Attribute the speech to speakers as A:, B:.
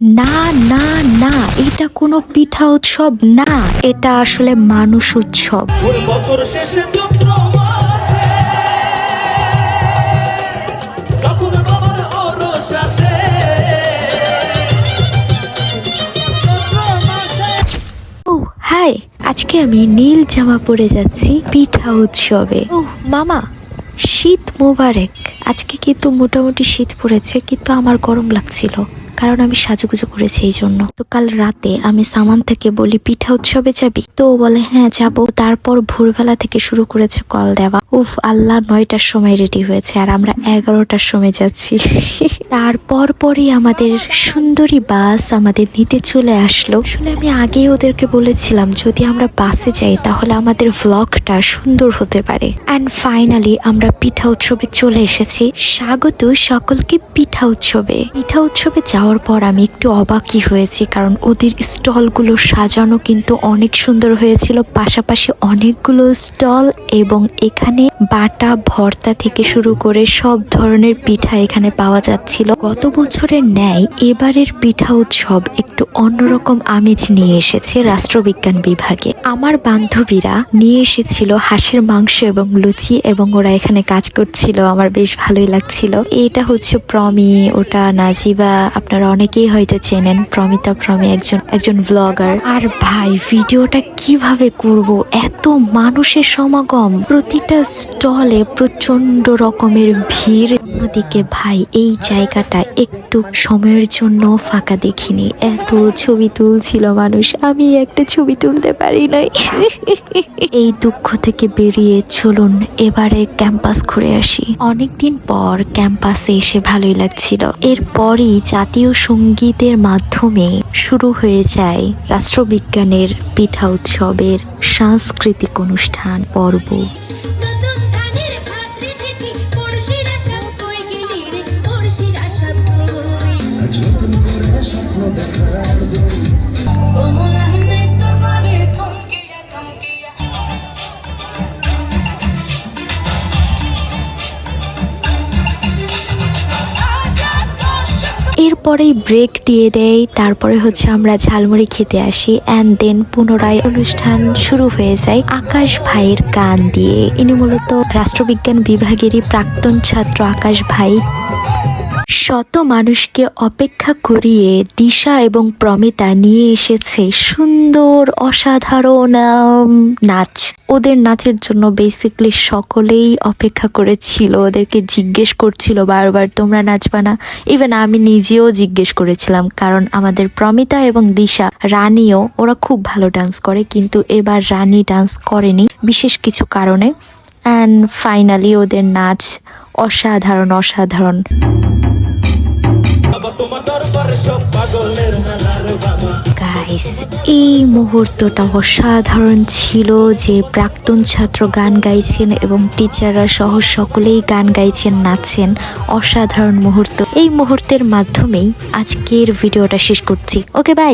A: না না না, এটা কোনো পিঠা উৎসব না, এটা আসলে মানুষ উৎসব।
B: বছর শেষে চৈত্র মাসে তখন বাবার অরস আসে।
A: ও হাই, আজকে আমি নীল জামা পরে যাচ্ছি পিঠা উৎসবে। ও মামা, শীত মোবারক। আজকে কিন্তু মোটামুটি শীত পড়েছে, কিন্তু আমার গরম লাগছিল কারণ আমি সাজুগুজু করেছি এই জন্য। তো কাল রাতে আমি সামান থেকে বলি পিঠা উৎসবে যাবি, তো ও বলে হ্যাঁ যাবো। তারপর ভোরবেলা থেকে শুরু করেছে কল দেওয়া। উফ আল্লাহ, 9টার সময় রেডি হয়েছে আর আমরা 11টার সময় যাচ্ছি। তারপর পরই আমাদের সুন্দরী বাস আমাদের নিতে চলে আসলো। আসলে আমি আগেই ওদেরকে বলেছিলাম যদি আমরা বাসে যাই তাহলে আমাদের ভ্লগটা সুন্দর হতে পারে। অ্যান্ড ফাইনালি আমরা পিঠা উৎসবে চলে এসেছি। স্বাগত সকলকে পিঠা উৎসবে। পিঠা উৎসবে যাওয়ার পর আমি একটু অবাকই হয়েছি, কারণ ওদের স্টলগুলো সাজানো কিন্তু অনেক সুন্দর হয়েছিল। পাশাপাশি অনেকগুলো স্টল এবং এখানে বাটা ভর্তা থেকে শুরু করে সব ধরনের পিঠা এখানে পাওয়া যাচ্ছিল। গত বছরের ন্যায় এবারের পিঠা উৎসব একটু অন্যরকম আমেজ নিয়ে এসেছে রাষ্ট্রবিজ্ঞান বিভাগে। আমার বান্ধবীরা নিয়ে এসেছিল হাঁসের মাংস এবং লুচি, এবং ওরা এখানে কাজ করছিল, আমার বেশ ভালোই লাগছিল। এটা হচ্ছে প্রমি, ওটা নাজিবা, আপনারা অনেকেই হয়তো চেনেন। প্রমি একজন ব্লগার। আর ভাই ভিডিওটা কিভাবে করব, এত মানুষের সমাগম, প্রতিটা স্টলে প্রচন্ড রকমের ভিড়। অন্যদিকে ভাই এই জায়গাটা একটু সময়ের জন্য ফাঁকা দেখিনি, এত ছবি তুলছিল মানুষ, আমি একটা ছবি তুলতে পারি নাই। এই দুঃখ থেকে বেরিয়ে চলুন এবারে ক্যাম্পাস ঘুরে আসি। অনেকদিন পর ক্যাম্পাসে এসে ভালোই লাগছিল। এরপরই জাতীয় সঙ্গীতের মাধ্যমে শুরু হয়ে যায় রাষ্ট্রবিজ্ঞানের পিঠা উৎসবের সাংস্কৃতিক অনুষ্ঠান পর্ব। এরপরেই ব্রেক দিয়ে দেয়, তারপরে হচ্ছে আমরা ঝালমুড়ি খেতে আসি, অ্যান্ড দেন পুনরায় অনুষ্ঠান শুরু হয়ে যায় আকাশ ভাইয়ের গান দিয়ে। ইনি মূলত রাষ্ট্রবিজ্ঞান বিভাগেরই প্রাক্তন ছাত্র আকাশ ভাই। শত মানুষকে অপেক্ষা করিয়ে দিশা এবং প্রমিতা নিয়ে এসেছে সুন্দর অসাধারণ নাচ। ওদের নাচের জন্য বেসিকলি সকলেই অপেক্ষা করেছিল, ওদেরকে জিজ্ঞেস করছিল বারবার তোমরা নাচবা না। ইভেন আমি নিজেও জিজ্ঞেস করেছিলাম, কারণ আমাদের প্রমিতা এবং দিশা, রানীও, ওরা খুব ভালো ডান্স করে, কিন্তু এবার রানী ডান্স করেনি বিশেষ কিছু কারণে। অ্যান্ড ফাইনালি ওদের নাচ অসাধারণ অসাধারণ। গাইস, এই মুহূর্তটা অসাধারণ ছিল যে প্রাক্তন ছাত্র গান গাইছেন এবং টিচাররা সহ সকলেই গান গাইছেন, নাচছেন। অসাধারণ মুহূর্ত। এই মুহূর্তের মাধ্যমেই আজকের ভিডিওটা শেষ করছি। Okay bye.